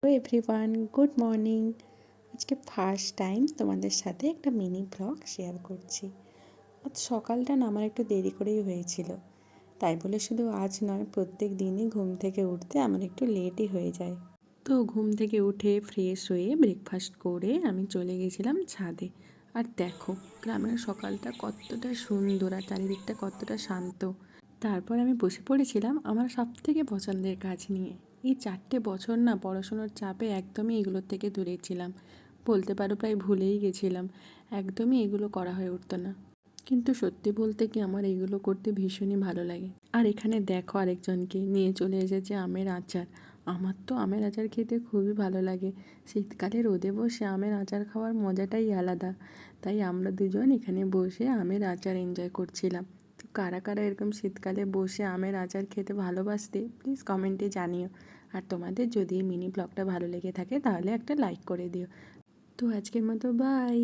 Hello everyone, good morning. আজকে first time তোমাদের সাথে একটা মিনি ব্লগ শেয়ার করছি। আজ সকালটা না আমার একটু দেরি করেই হয়েছিল, তাই বলে শুধু আজ নয়, প্রত্যেক দিনই ঘুম থেকে উঠতে আমার একটু লেটই হয়ে যায়। তো ঘুম থেকে উঠে ফ্রেশ হয়ে ব্রেকফাস্ট করে আমি চলে গেছিলাম ছাদে। আর দেখো গ্রামের সকালটা কতটা সুন্দর আর চারিদিকটা কতটা শান্ত। তারপর আমি বসে পড়েছিলাম আমার সবথেকে পছন্দের কাজ নিয়ে। এই 4 বছর না পড়াশোনার চাপে একদমই এগুলোর থেকে দূরে ছিলাম, বলতে পারো প্রায় ভুলেই গেছিলাম। একদমই এগুলো করা হয়ে উঠতো না, কিন্তু সত্যি বলতে কি আমার এগুলো করতে ভীষণই ভালো লাগে। আর এখানে দেখো আরেকজনকে নিয়ে চলে এসেছে আমের আচার। আমার তো আমের আচার খেতে খুবই ভালো লাগে। শীতকালে রোদে বসে আমের আচার খাওয়ার মজাটাই আলাদা। তাই আমরা দুজন এখানে বসে আমের আচার এনজয় করছিলাম। তো কারা কারা এরকম শীতকালে বসে আমের আচার খেতে ভালোবাসতে প্লিজ কমেন্টে জানিও। আর তোমাদের যদি এই মিনি ব্লগটা ভালো লেগে থাকে তাহলে একটা লাইক করে দিও। তো আজকের মতো বাই।